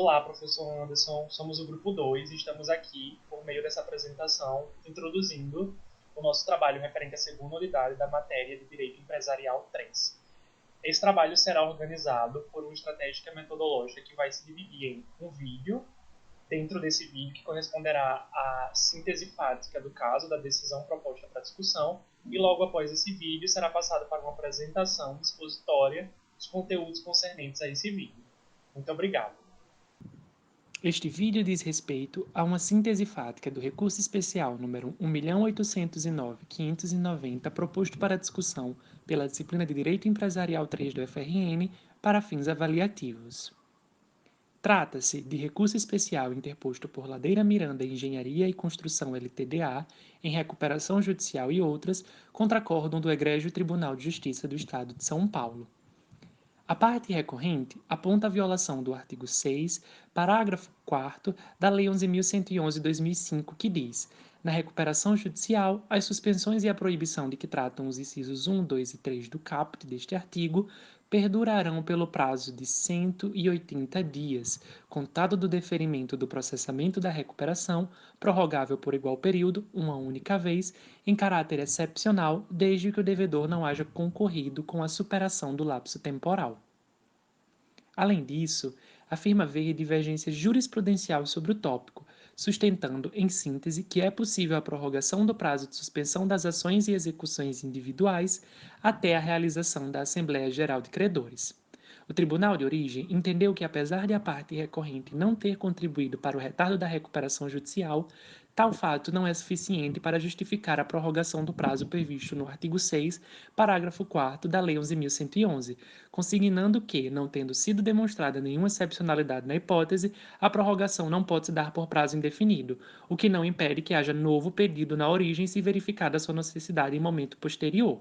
Olá, professor Anderson. Somos o grupo 2 e estamos aqui, por meio dessa apresentação, introduzindo o nosso trabalho referente à segunda unidade da matéria de Direito Empresarial 3. Esse trabalho será organizado por uma estratégia metodológica que vai se dividir em um vídeo, dentro desse vídeo que corresponderá à síntese fática do caso, da decisão proposta para discussão, e logo após esse vídeo será passado para uma apresentação expositória dos conteúdos concernentes a esse vídeo. Muito obrigado. Este vídeo diz respeito a uma síntese fática do recurso especial número 1.809.590 proposto para discussão pela disciplina de Direito Empresarial 3 do FRN para fins avaliativos. Trata-se de recurso especial interposto por Ladeira Miranda Engenharia e Construção Ltda, em recuperação judicial e outras, contra acórdão do Egrégio Tribunal de Justiça do Estado de São Paulo. A parte recorrente aponta a violação do artigo 6, parágrafo 4º da Lei 11.111/2005, que diz: na recuperação judicial, as suspensões e a proibição de que tratam os incisos 1, 2 e 3 do caput deste artigo perdurarão pelo prazo de 180 dias, contado do deferimento do processamento da recuperação, prorrogável por igual período, uma única vez, em caráter excepcional, desde que o devedor não haja concorrido com a superação do lapso temporal. Além disso, afirma haver divergência jurisprudencial sobre o tópico, sustentando, em síntese, que é possível a prorrogação do prazo de suspensão das ações e execuções individuais até a realização da Assembleia Geral de Credores. O Tribunal de Origem entendeu que, apesar de a parte recorrente não ter contribuído para o retardo da recuperação judicial, tal fato não é suficiente para justificar a prorrogação do prazo previsto no artigo 6, parágrafo 4º da Lei 11.111, consignando que, não tendo sido demonstrada nenhuma excepcionalidade na hipótese, a prorrogação não pode se dar por prazo indefinido, o que não impede que haja novo pedido na origem se verificada sua necessidade em momento posterior.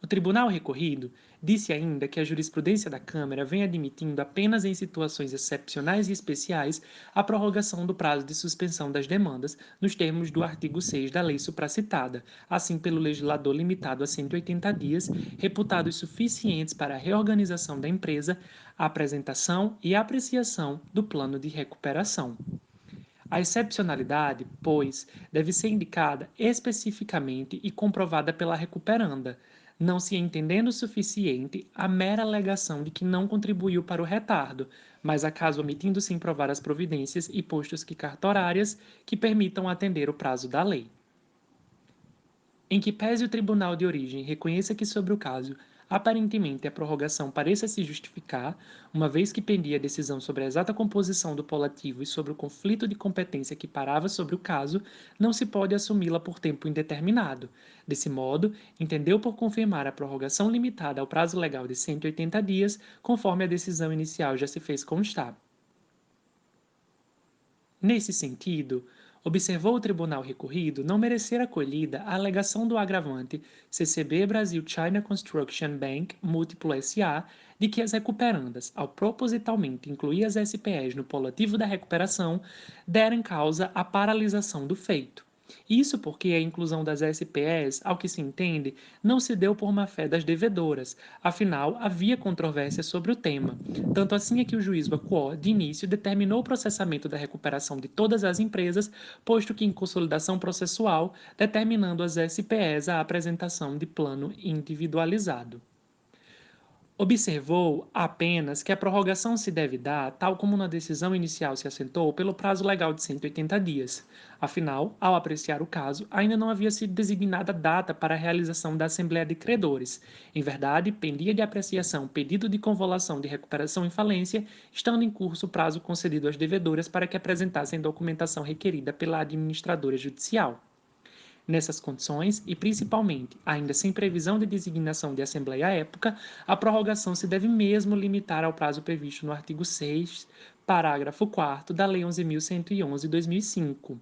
O tribunal recorrido disse ainda que a jurisprudência da Câmara vem admitindo apenas em situações excepcionais e especiais a prorrogação do prazo de suspensão das demandas, nos termos do artigo 6 da lei supracitada, assim pelo legislador limitado a 180 dias, reputados suficientes para a reorganização da empresa, a apresentação e apreciação do plano de recuperação. A excepcionalidade, pois, deve ser indicada especificamente e comprovada pela recuperanda, não se entendendo suficiente a mera alegação de que não contribuiu para o retardo, mas acaso omitindo-se em provar as providências e postos que cartorárias que permitam atender o prazo da lei. Em que pese o Tribunal de Origem reconheça que sobre o caso aparentemente a prorrogação pareça se justificar, uma vez que pendia a decisão sobre a exata composição do polativo e sobre o conflito de competência que parava sobre o caso, não se pode assumi-la por tempo indeterminado. Desse modo, entendeu por confirmar a prorrogação limitada ao prazo legal de 180 dias, conforme a decisão inicial já se fez constar. Nesse sentido, observou o tribunal recorrido não merecer acolhida a alegação do agravante CCB Brasil China Construction Bank Múltiplo SA de que as recuperandas, ao propositalmente incluir as SPEs no polativo da recuperação, deram causa à paralisação do feito. Isso porque a inclusão das SPEs, ao que se entende, não se deu por má-fé das devedoras, afinal havia controvérsia sobre o tema. Tanto assim é que o juiz Bacuó, de início, determinou o processamento da recuperação de todas as empresas, posto que em consolidação processual, determinando as SPEs a apresentação de plano individualizado. Observou apenas que a prorrogação se deve dar, tal como na decisão inicial se assentou, pelo prazo legal de 180 dias. Afinal, ao apreciar o caso, ainda não havia sido designada data para a realização da Assembleia de Credores. Em verdade, pendia de apreciação pedido de convolução de recuperação em falência, estando em curso o prazo concedido às devedoras para que apresentassem documentação requerida pela administradora judicial. Nessas condições, e principalmente ainda sem previsão de designação de assembleia à época, a prorrogação se deve mesmo limitar ao prazo previsto no artigo 6, parágrafo 4º da Lei 11.111/2005,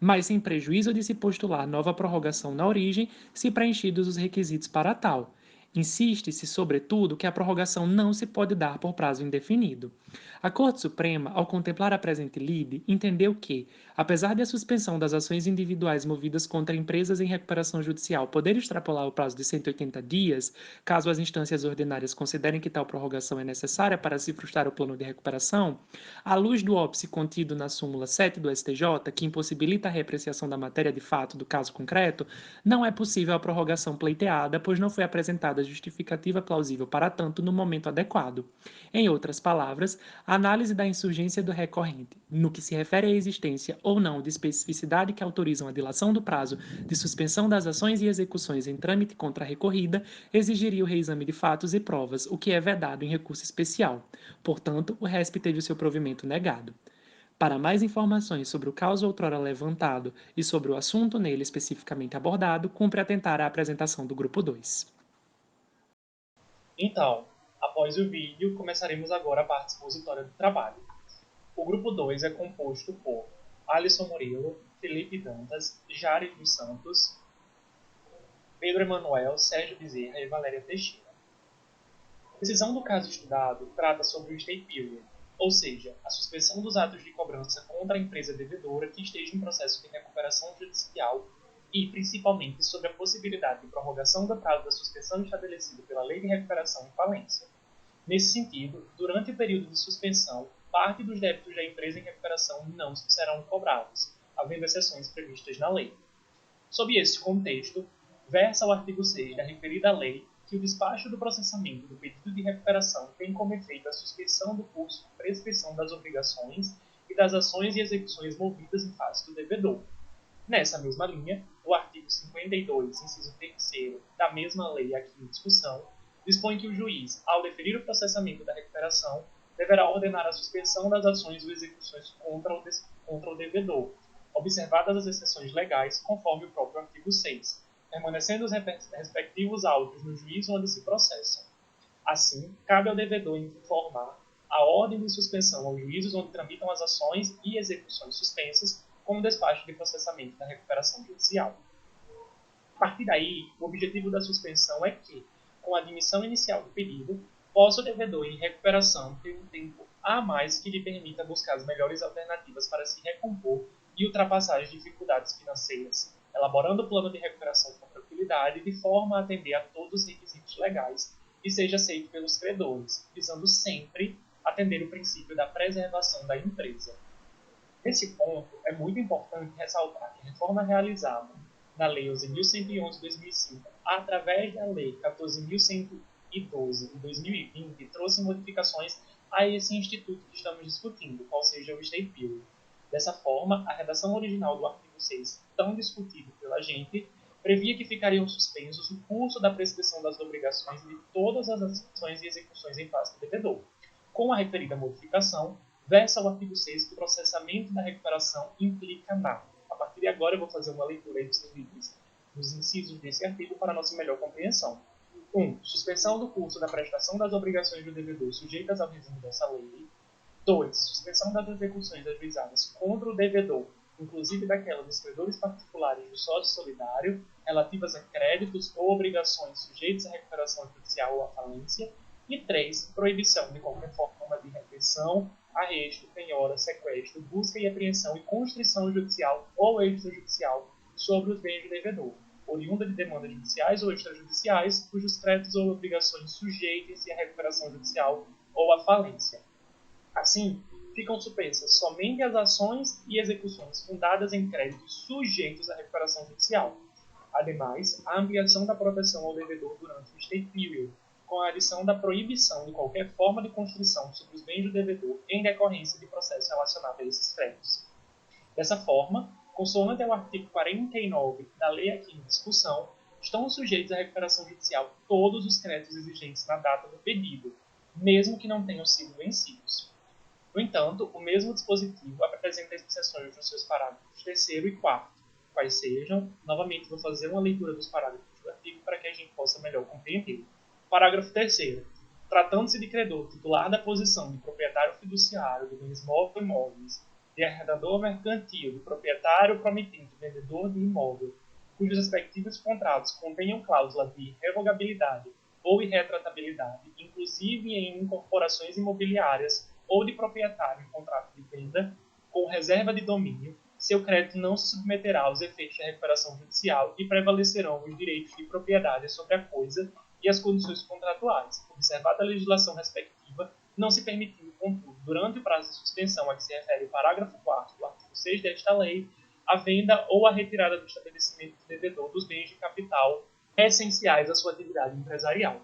mas sem prejuízo de se postular nova prorrogação na origem, se preenchidos os requisitos para tal. Insiste-se, sobretudo, que a prorrogação não se pode dar por prazo indefinido. A Corte Suprema, ao contemplar a presente lide, entendeu que, apesar de a suspensão das ações individuais movidas contra empresas em recuperação judicial poder extrapolar o prazo de 180 dias, caso as instâncias ordinárias considerem que tal prorrogação é necessária para se frustrar o plano de recuperação, à luz do óbice contido na súmula 7 do STJ, que impossibilita a reapreciação da matéria de fato do caso concreto, não é possível a prorrogação pleiteada, pois não foi apresentada justificativa plausível para tanto no momento adequado. Em outras palavras, a análise da insurgência do recorrente, no que se refere à existência ou não de especificidade que autorizam a dilação do prazo de suspensão das ações e execuções em trâmite contra a recorrida, exigiria o reexame de fatos e provas, o que é vedado em recurso especial. Portanto, o RESP teve o seu provimento negado. Para mais informações sobre o caso outrora levantado e sobre o assunto nele especificamente abordado, cumpre atentar à apresentação do Grupo 2. Então, após o vídeo, começaremos agora a parte expositória do trabalho. O Grupo 2 é composto por Alisson Murilo, Felipe Dantas, Jari dos Santos, Pedro Emanuel, Sérgio Bezerra e Valéria Teixeira. A decisão do caso estudado trata sobre o stay period, ou seja, a suspensão dos atos de cobrança contra a empresa devedora que esteja em processo de recuperação judicial e, principalmente, sobre a possibilidade de prorrogação do prazo da suspensão estabelecido pela Lei de Recuperação e Falência. Nesse sentido, durante o período de suspensão, parte dos débitos da empresa em recuperação não serão cobrados, havendo exceções previstas na lei. Sob esse contexto, versa o artigo 6 da referida lei que o despacho do processamento do pedido de recuperação tem como efeito a suspensão do curso de prescrição das obrigações e das ações e execuções movidas em face do devedor. Nessa mesma linha, o artigo 52, inciso 3º da mesma lei aqui em discussão, dispõe que o juiz, ao deferir o processamento da recuperação, deverá ordenar a suspensão das ações ou execuções contra o devedor, observadas as exceções legais, conforme o próprio artigo 6, permanecendo os respectivos autos no juízo onde se processam. Assim, cabe ao devedor informar a ordem de suspensão aos juízos onde tramitam as ações e execuções suspensas, como despacho de processamento da recuperação judicial. A partir daí, o objetivo da suspensão é que, com a admissão inicial do pedido, possa o devedor em recuperação ter um tempo a mais que lhe permita buscar as melhores alternativas para se recompor e ultrapassar as dificuldades financeiras, elaborando o plano de recuperação com tranquilidade de forma a atender a todos os requisitos legais e seja aceito pelos credores, visando sempre atender o princípio da preservação da empresa. Nesse ponto, é muito importante ressaltar que a reforma realizada na Lei 11.111 de 2005, através da Lei 14.112 de 2020, trouxe modificações a esse instituto que estamos discutindo, qual seja o stay period. Dessa forma, a redação original do artigo 6, tão discutido pela gente, previa que ficariam suspensos o curso da prescrição das obrigações de todas as ações e execuções em face do devedor. Com a referida modificação, versa o artigo 6 que o processamento da recuperação implica na. A partir de agora eu vou fazer uma leitura dos incisos desse artigo para nossa melhor compreensão. 1. Suspensão do curso da prestação das obrigações do devedor sujeitas ao regime dessa lei. 2. Suspensão das execuções ajuizadas contra o devedor, inclusive daquela dos credores particulares do sócio solidário, relativas a créditos ou obrigações sujeitos à recuperação judicial ou à falência. E 3. Proibição de qualquer forma de retenção, arresto, penhora, sequestro, busca e apreensão e constrição judicial ou extrajudicial sobre os bens do devedor, oriunda de demandas judiciais ou extrajudiciais, cujos créditos ou obrigações sujeitem-se à recuperação judicial ou à falência. Assim, ficam suspensas somente as ações e execuções fundadas em créditos sujeitos à recuperação judicial. Ademais, a ampliação da proteção ao devedor durante o stay period, com a adição da proibição de qualquer forma de constrição sobre os bens do devedor em decorrência de processo relacionado a esses créditos. Dessa forma, consoante ao artigo 49 da lei aqui em discussão, estão sujeitos à recuperação judicial todos os créditos existentes na data do pedido, mesmo que não tenham sido vencidos. No entanto, o mesmo dispositivo apresenta exceções nos seus parágrafos 3º e 4º, quais sejam, novamente vou fazer uma leitura dos parágrafos do artigo para que a gente possa melhor compreender. Parágrafo 3º. Tratando-se de credor titular da posição de proprietário fiduciário de bens móveis ou imóveis, de arrendador mercantil, de proprietário promitente, vendedor de imóvel, cujos respectivos contratos contenham cláusula de revogabilidade ou irretratabilidade, inclusive em incorporações imobiliárias ou de proprietário em contrato de venda com reserva de domínio, seu crédito não se submeterá aos efeitos da recuperação judicial e prevalecerão os direitos de propriedade sobre a coisa e as condições contratuais, observada a legislação respectiva, não se permitindo, contudo, durante o prazo de suspensão a que se refere o parágrafo 4º do artigo 6 desta lei, a venda ou a retirada do estabelecimento do devedor dos bens de capital essenciais à sua atividade empresarial.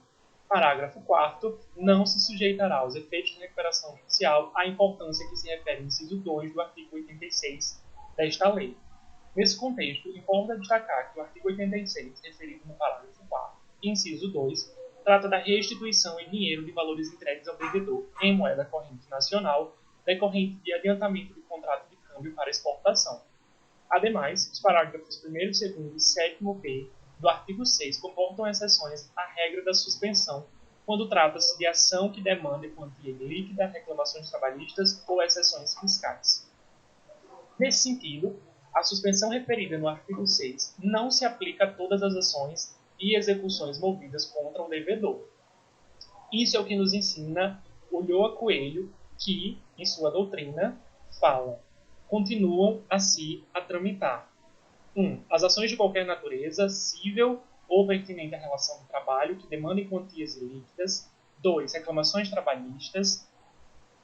Parágrafo 4º, não se sujeitará aos efeitos de recuperação judicial à importância que se refere ao inciso 2 do artigo 86 desta lei. Nesse contexto, importa destacar que o artigo 86, referido no parágrafo 4º, inciso 2, trata da restituição em dinheiro de valores entregues ao devedor em moeda corrente nacional, decorrente de adiantamento de contrato de câmbio para exportação. Ademais, os parágrafos 1º, 2º e 7º-b do artigo 6 comportam exceções à regra da suspensão quando trata-se de ação que demande quantia líquida, reclamações trabalhistas ou exceções fiscais. Nesse sentido, a suspensão referida no artigo 6 não se aplica a todas as ações e execuções movidas contra o devedor. Isso é o que nos ensina Ulloa Coelho, que, em sua doutrina, fala: continuam assim a tramitar. 1. As ações de qualquer natureza, cível ou pertinente à relação de trabalho, que demandem quantias ilíquidas. 2. Reclamações trabalhistas.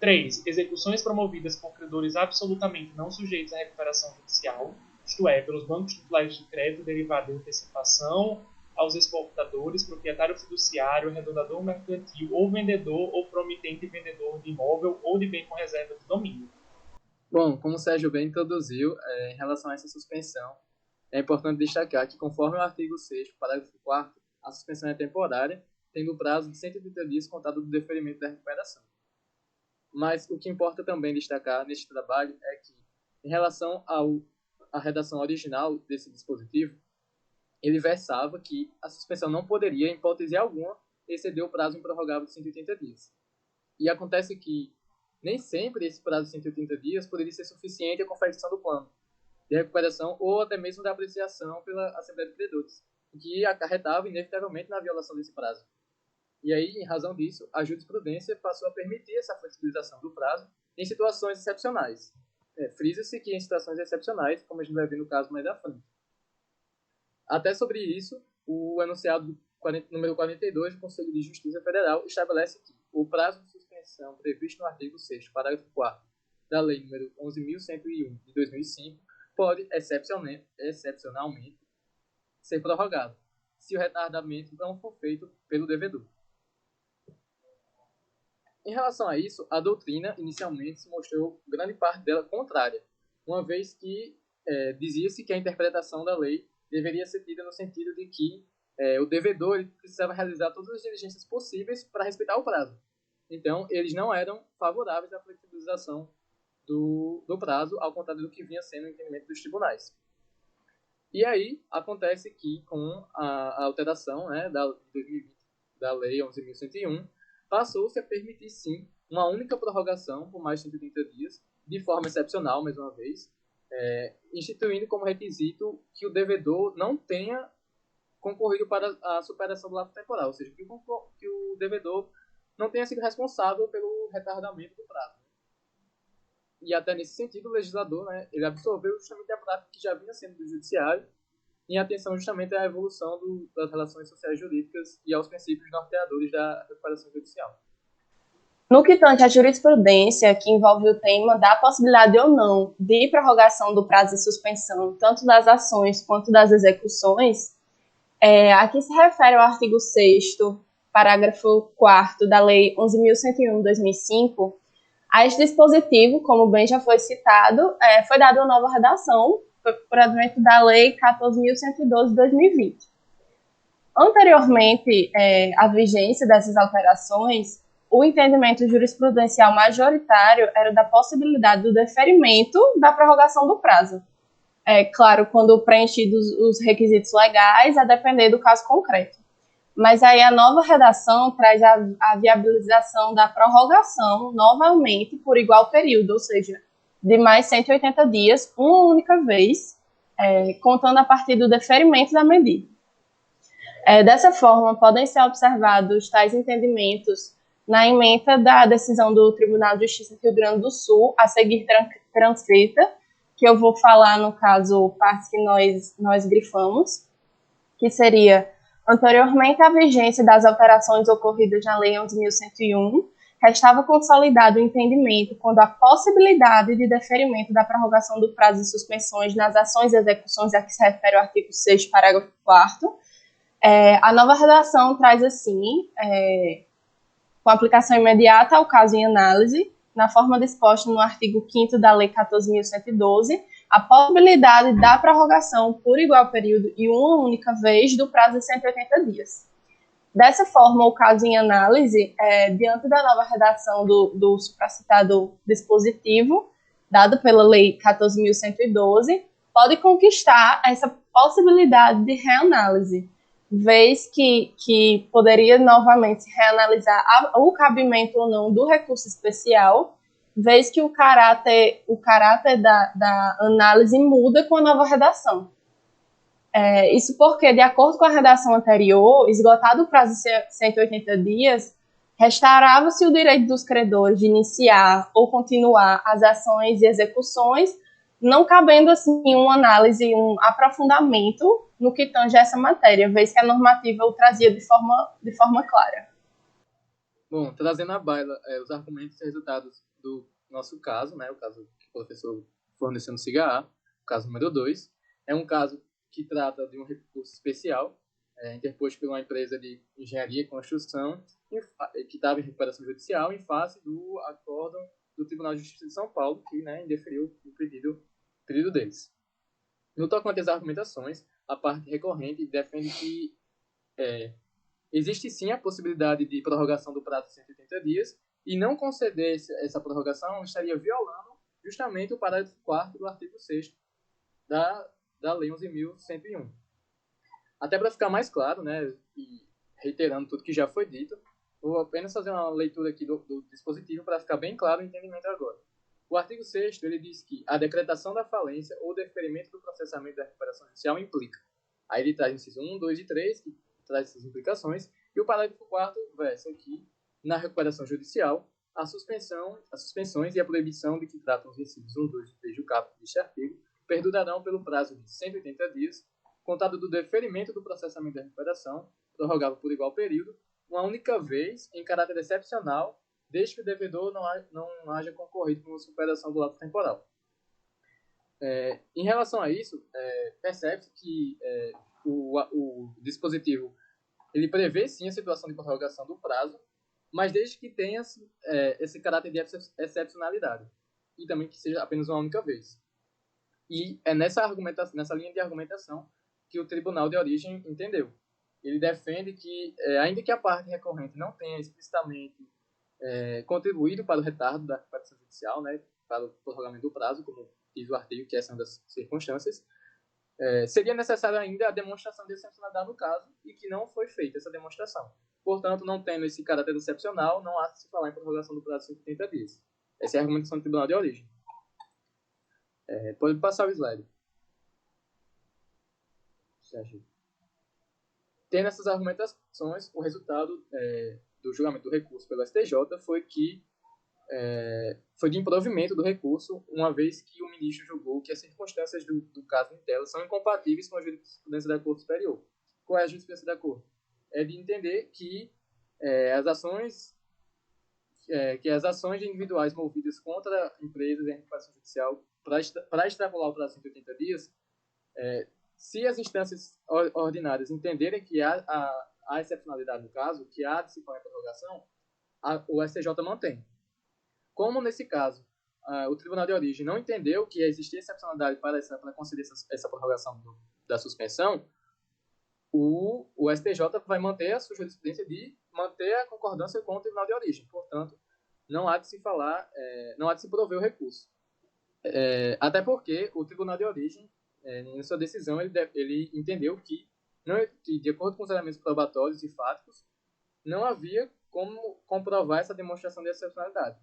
3. Execuções promovidas por credores absolutamente não sujeitos à recuperação judicial, isto é, pelos bancos titulares de crédito derivado de antecipação, aos exportadores, proprietário fiduciário, arredondador mercantil, ou vendedor ou promitente vendedor de imóvel ou de bem com reserva de domínio. Bom, como o Sérgio bem introduziu, em relação a essa suspensão, é importante destacar que, conforme o artigo 6º, parágrafo 4º, a suspensão é temporária, tendo o prazo de 130 dias contado do deferimento da recuperação. Mas o que importa também destacar neste trabalho é que, em relação à redação original desse dispositivo, ele versava que a suspensão não poderia, em hipótese alguma, exceder o prazo improrrogável de 180 dias. E acontece que nem sempre esse prazo de 180 dias poderia ser suficiente à confecção do plano de recuperação ou até mesmo da apreciação pela Assembleia de Credores, o que acarretava inevitavelmente na violação desse prazo. E aí, em razão disso, a jurisprudência passou a permitir essa flexibilização do prazo em situações excepcionais. Frisa-se que em situações excepcionais, como a gente vai ver no caso mais à frente. Até sobre isso, o enunciado número 42 do Conselho de Justiça Federal estabelece que o prazo de suspensão previsto no artigo 6º, parágrafo 4º da Lei nº 11.101 de 2005 pode, excepcionalmente, ser prorrogado, se o retardamento não for feito pelo devedor. Em relação a isso, a doutrina inicialmente se mostrou grande parte dela contrária, uma vez que dizia-se que a interpretação da lei deveria ser tida no sentido de que o devedor precisava realizar todas as diligências possíveis para respeitar o prazo. Então, eles não eram favoráveis à flexibilização do prazo, ao contrário do que vinha sendo o entendimento dos tribunais. E aí, acontece que, com a alteração de 2020 da Lei 11.101, passou-se a permitir, sim, uma única prorrogação por mais de 130 dias, de forma excepcional, mais uma vez, instituindo como requisito que o devedor não tenha concorrido para a superação do lapso temporal, ou seja, que o devedor não tenha sido responsável pelo retardamento do prazo. E até nesse sentido, o legislador ele absorveu justamente a prática que já vinha sendo do judiciário, em atenção justamente à evolução das relações sociais jurídicas e aos princípios norteadores da recuperação judicial. No que tange à jurisprudência, que envolve o tema da possibilidade ou não de prorrogação do prazo de suspensão, tanto das ações quanto das execuções, aqui se refere ao artigo 6º, parágrafo 4º da Lei 11.101 de 2005, a este dispositivo, como bem já foi citado, foi dada uma nova redação por advento da Lei 14.112 de 2020. Anteriormente à vigência dessas alterações, o entendimento jurisprudencial majoritário era da possibilidade do deferimento da prorrogação do prazo. Claro, quando preenchidos os requisitos legais, a depender do caso concreto. Mas aí a nova redação traz a viabilização da prorrogação novamente por igual período, ou seja, de mais 180 dias, uma única vez, contando a partir do deferimento da medida. Dessa forma, podem ser observados tais entendimentos na ementa da decisão do Tribunal de Justiça do Rio Grande do Sul, a seguir transcrita, que eu vou falar, no caso, partes que nós grifamos, que seria: anteriormente à vigência das alterações ocorridas na Lei 11.101, restava consolidado o entendimento quando a possibilidade de deferimento da prorrogação do prazo de suspensões nas ações e execuções a que se refere o artigo 6º, parágrafo 4º. A nova redação traz assim, com aplicação imediata ao caso em análise, na forma disposta no artigo 5º da Lei 14.112, a possibilidade da prorrogação por igual período e uma única vez do prazo de 180 dias. Dessa forma, o caso em análise, diante da nova redação do supracitado dispositivo, dado pela Lei 14.112, pode conquistar essa possibilidade de reanálise, vez que poderia novamente reanalisar o cabimento ou não do recurso especial, vez que o caráter da análise muda com a nova redação. Isso porque, de acordo com a redação anterior, esgotado o prazo de 180 dias, restaurava-se o direito dos credores de iniciar ou continuar as ações e execuções, não cabendo assim uma análise, um aprofundamento no que tange essa matéria, vez que a normativa o trazia de forma clara. Bom, trazendo à baila os argumentos e resultados do nosso caso, né, o caso que o professor forneceu no SIGA-A, o caso número 2, é um caso que trata de um recurso especial, interposto por uma empresa de engenharia e construção, que estava em recuperação judicial em face do acórdão do Tribunal de Justiça de São Paulo, que, né, indeferiu o pedido deles. No tocante às argumentações, a parte recorrente defende que existe sim a possibilidade de prorrogação do prazo de 180 dias, e não conceder essa prorrogação estaria violando justamente o parágrafo 4º do artigo 6º da Lei 11.101. Até para ficar mais claro, né, e reiterando tudo que já foi dito, vou apenas fazer uma leitura aqui do dispositivo para ficar bem claro o entendimento agora. O artigo 6º, ele diz que a decretação da falência ou deferimento do processamento da recuperação judicial implica. Aí ele traz o inciso 1, 2 e 3, que traz essas implicações, e o parágrafo 4º versa aqui, na recuperação judicial, as suspensões e a proibição de que tratam os incisos 1, 2 e 3 do caput deste artigo perdurarão pelo prazo de 180 dias, contado do deferimento do processamento da recuperação, prorrogável por igual período, uma única vez, em caráter excepcional, desde que o devedor não haja concorrido com a superação do lapso temporal. Em relação a isso, percebe-se que o dispositivo ele prevê sim a situação de prorrogação do prazo, mas desde que tenha esse caráter de excepcionalidade, e também que seja apenas uma única vez. E é nessa linha de argumentação que o tribunal de origem entendeu. Ele defende que, ainda que a parte recorrente não tenha explicitamente contribuído para o retardo da recuperação judicial, né, para o prorrogamento do prazo, como diz o artigo, que essa é uma das circunstâncias, seria necessário ainda a demonstração de excepcionalidade no caso, e que não foi feita essa demonstração. Portanto, não tendo esse caráter excepcional, não há de se falar em prorrogação do prazo de 180 dias. Essa é a argumentação do tribunal de origem. Pode passar o slide. Tendo essas argumentações, o resultado do julgamento do recurso pelo STJ foi que foi de improvimento do recurso, uma vez que o ministro julgou que as circunstâncias do caso em tela são incompatíveis com a jurisprudência da Corte Superior. Qual é a jurisprudência da Corte? É de entender que as ações individuais movidas contra empresas em recuperação judicial para extrapolar o prazo de 180 dias, se as instâncias ordinárias entenderem que há excepcionalidade no caso, que há de se fazer a prorrogação, o STJ mantém. Como nesse caso o Tribunal de Origem não entendeu que existia excepcionalidade para conceder essa prorrogação da suspensão, o STJ vai manter a sua jurisprudência de manter a concordância com o Tribunal de Origem. Portanto, não há de se não há de se prover o recurso. Até porque o Tribunal de Origem, em sua decisão, ele entendeu que, de acordo com os elementos probatórios e fáticos, não havia como comprovar essa demonstração de excepcionalidade.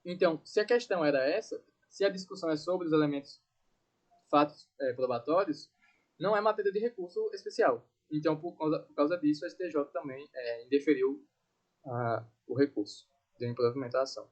Então, se a questão era essa, se a discussão é sobre os elementos fatos probatórios, não é matéria de recurso especial. Então, por causa disso, o STJ também indeferiu o recurso de implementação.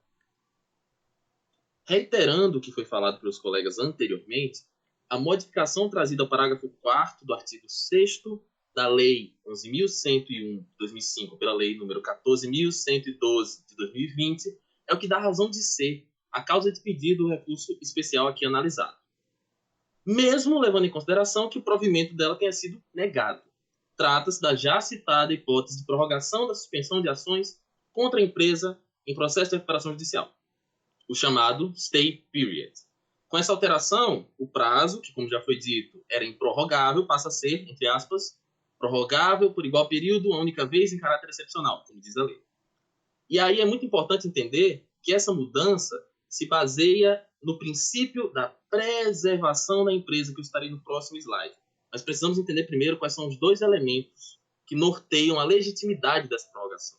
Reiterando o que foi falado pelos colegas anteriormente, a modificação trazida ao parágrafo 4º do artigo 6º da Lei 11.101 de 2005 pela Lei número 14.112 de 2020 é o que dá razão de ser a causa de pedido do recurso especial aqui analisado, mesmo levando em consideração que o provimento dela tenha sido negado. Trata-se da já citada hipótese de prorrogação da suspensão de ações contra a empresa em processo de recuperação judicial, o chamado stay period. Com essa alteração, o prazo, que como já foi dito, era improrrogável, passa a ser, entre aspas, prorrogável por igual período, uma única vez em caráter excepcional, como diz a lei. E aí é muito importante entender que essa mudança se baseia no princípio da preservação da empresa, que eu estarei no próximo slide. Mas precisamos entender primeiro quais são os dois elementos que norteiam a legitimidade dessa prorrogação.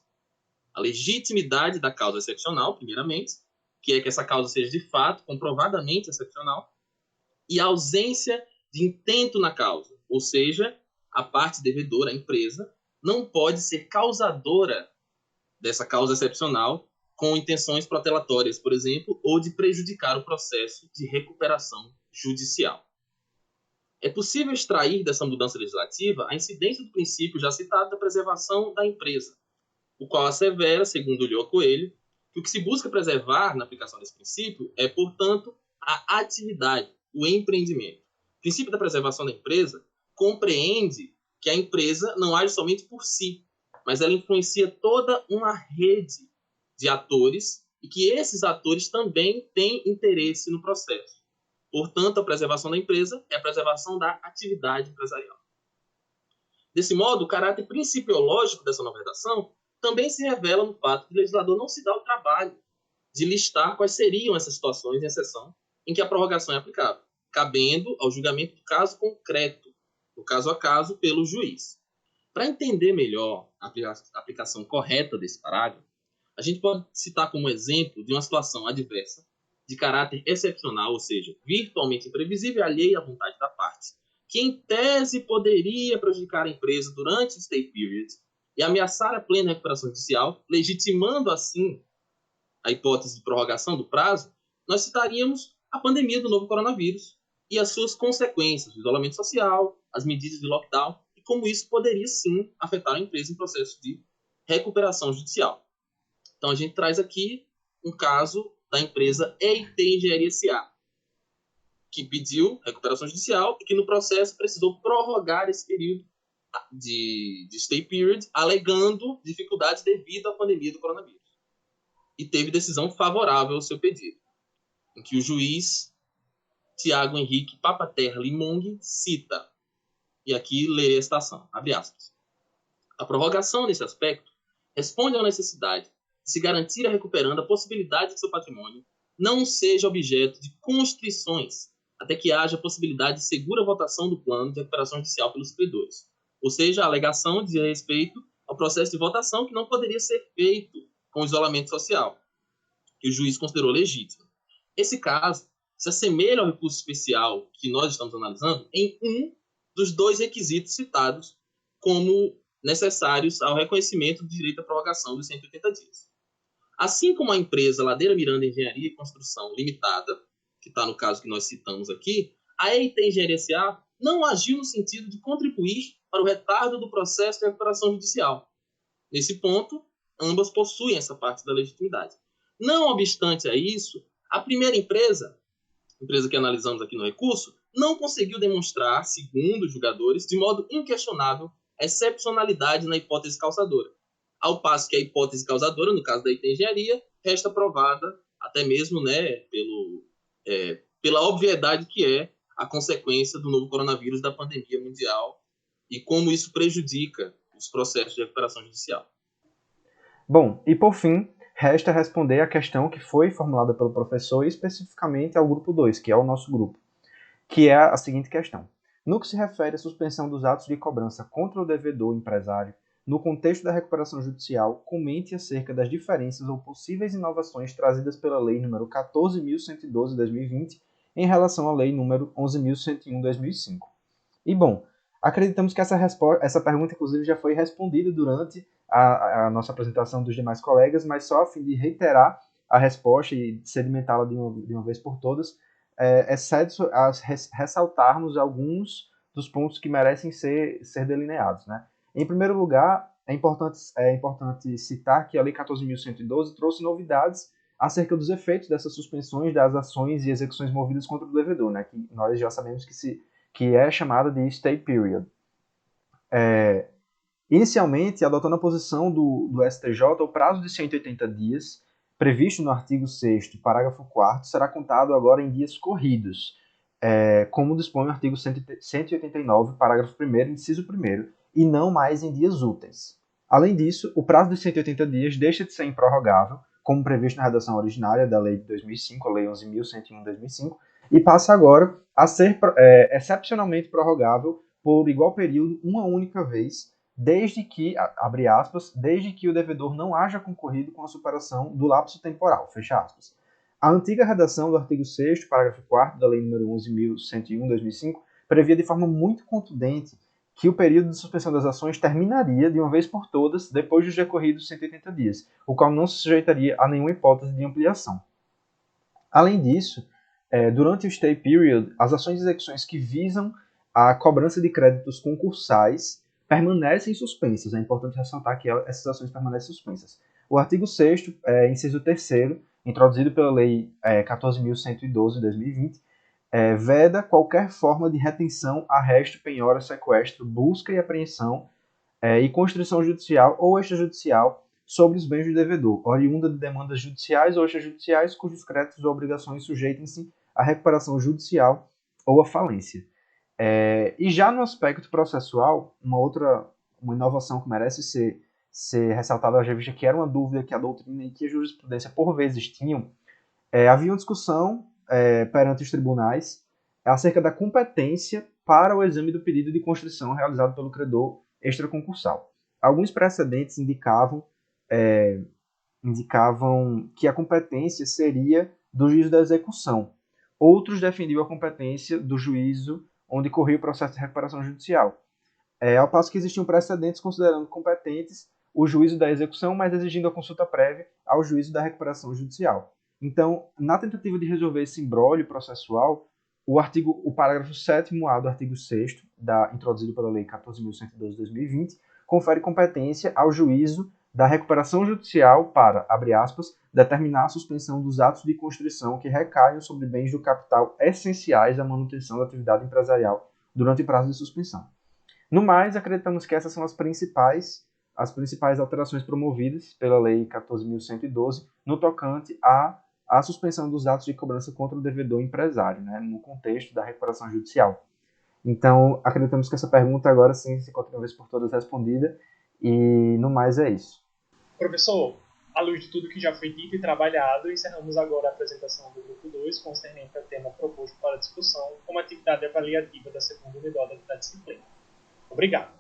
A legitimidade da causa excepcional, primeiramente, que é que essa causa seja de fato comprovadamente excepcional, e a ausência de intento na causa, ou seja, a parte devedora, a empresa, não pode ser causadora dessa causa excepcional com intenções protelatórias, por exemplo, ou de prejudicar o processo de recuperação judicial. É possível extrair dessa mudança legislativa a incidência do princípio já citado da preservação da empresa, o qual assevera, segundo o Lyoa Coelho, que o que se busca preservar na aplicação desse princípio é, portanto, a atividade, o empreendimento. O princípio da preservação da empresa compreende que a empresa não age somente por si, mas ela influencia toda uma rede de atores e que esses atores também têm interesse no processo. Portanto, a preservação da empresa é a preservação da atividade empresarial. Desse modo, o caráter principiológico dessa nova redação também se revela no fato que o legislador não se dá o trabalho de listar quais seriam essas situações de exceção em que a prorrogação é aplicável, cabendo ao julgamento do caso concreto, do caso a caso, pelo juiz. Para entender melhor a aplicação correta desse parágrafo, a gente pode citar como exemplo de uma situação adversa, de caráter excepcional, ou seja, virtualmente imprevisível e alheia à vontade da parte, que em tese poderia prejudicar a empresa durante o stay period e ameaçar a plena recuperação judicial, legitimando assim a hipótese de prorrogação do prazo, nós citaríamos a pandemia do novo coronavírus e as suas consequências, o isolamento social, as medidas de lockdown, e como isso poderia sim afetar a empresa em processo de recuperação judicial. Então a gente traz aqui um caso da empresa EIT Engenharia S.A., que pediu recuperação judicial e que no processo precisou prorrogar esse período de stay period, alegando dificuldades devido à pandemia do coronavírus. E teve decisão favorável ao seu pedido, em que o juiz Tiago Henrique Papaterra Limong cita, e aqui lerei a citação, abre aspas. A prorrogação nesse aspecto responde à necessidade de se garantir a recuperando a possibilidade que seu patrimônio não seja objeto de constrições até que haja possibilidade de segura votação do plano de recuperação judicial pelos credores, ou seja, a alegação de respeito ao processo de votação que não poderia ser feito com isolamento social, que o juiz considerou legítimo. Esse caso se assemelha ao recurso especial que nós estamos analisando em um dos dois requisitos citados como necessários ao reconhecimento do direito à prorrogação dos 180 dias. Assim como a empresa Ladeira Miranda Engenharia e Construção Limitada, que está no caso que nós citamos aqui, a EIT Engenharia S.A. não agiu no sentido de contribuir para o retardo do processo de recuperação judicial. Nesse ponto, ambas possuem essa parte da legitimidade. Não obstante a isso, a primeira empresa que analisamos aqui no recurso, não conseguiu demonstrar, segundo os julgadores, de modo inquestionável, a excepcionalidade na hipótese causadora. Ao passo que a hipótese causadora, no caso da EIT Engenharia, resta provada até mesmo pela obviedade que é a consequência do novo coronavírus da pandemia mundial e como isso prejudica os processos de recuperação judicial. Bom, e por fim, resta responder a questão que foi formulada pelo professor e especificamente ao grupo 2, que é o nosso grupo, que é a seguinte questão. No que se refere à suspensão dos atos de cobrança contra o devedor empresário, no contexto da recuperação judicial, comente acerca das diferenças ou possíveis inovações trazidas pela Lei nº 14.112/2020 em relação à Lei nº 11.101/2005. E bom, Acreditamos que essa pergunta, inclusive, já foi respondida durante a nossa apresentação dos demais colegas, mas só a fim de reiterar a resposta e sedimentá-la de uma vez por todas, excede a ressaltarmos alguns dos pontos que merecem ser delineados, né? Em primeiro lugar, é importante citar que a Lei 14.112 trouxe novidades acerca dos efeitos dessas suspensões das ações e execuções movidas contra o devedor, né? Que nós já sabemos que é chamada de stay period. Inicialmente, adotando a posição do STJ, o prazo de 180 dias, previsto no artigo 6º, parágrafo 4º, será contado agora em dias corridos, como dispõe o artigo 189, parágrafo 1º, inciso 1º, e não mais em dias úteis. Além disso, o prazo de 180 dias deixa de ser improrrogável, como previsto na redação originária da Lei de 2005, a Lei 11.101 de 2005, e passa agora a ser excepcionalmente prorrogável por igual período, uma única vez, desde que, abre aspas, desde que o devedor não haja concorrido com a superação do lapso temporal, fecha aspas. A antiga redação do artigo 6º, parágrafo 4º da Lei nº 11.101 de 2005 previa de forma muito contundente que o período de suspensão das ações terminaria de uma vez por todas depois dos decorridos 180 dias, o qual não se sujeitaria a nenhuma hipótese de ampliação. Além disso, durante o stay period, as ações e execuções que visam a cobrança de créditos concursais permanecem suspensas. É importante ressaltar que essas ações permanecem suspensas. O artigo 6º, inciso 3º, introduzido pela Lei 14.112 de 2020, veda qualquer forma de retenção, arresto, penhora, sequestro, busca e apreensão e constrição judicial ou extrajudicial sobre os bens do devedor, oriunda de demandas judiciais ou extrajudiciais cujos créditos ou obrigações sujeitem-se à recuperação judicial ou à falência. E já no aspecto processual, uma inovação que merece ser ressaltada às revistas, que era uma dúvida que a doutrina e que a jurisprudência por vezes tinham, havia uma discussão perante os tribunais acerca da competência para o exame do pedido de constrição realizado pelo credor extraconcursal. Alguns precedentes indicavam que a competência seria do juízo da execução. Outros defendiam a competência do juízo onde corria o processo de recuperação judicial. Ao passo que existiam precedentes considerando competentes o juízo da execução, mas exigindo a consulta prévia ao juízo da recuperação judicial. Então, na tentativa de resolver esse imbróglio processual, o parágrafo 7º-A do artigo 6º, introduzido pela Lei 14.112 de 2020, confere competência ao juízo da recuperação judicial para, abre aspas, determinar a suspensão dos atos de constrição que recaiam sobre bens do capital essenciais à manutenção da atividade empresarial durante o prazo de suspensão. No mais, acreditamos que essas são as principais alterações promovidas pela Lei 14.112 no tocante à suspensão dos atos de cobrança contra o devedor empresário, né, no contexto da recuperação judicial. Então, acreditamos que essa pergunta agora sim se encontra uma vez por todas respondida, e no mais é isso. Professor, à luz de tudo que já foi dito e trabalhado, encerramos agora a apresentação do Grupo 2, concernente ao tema proposto para discussão como atividade avaliativa da segunda unidade da disciplina. Obrigado.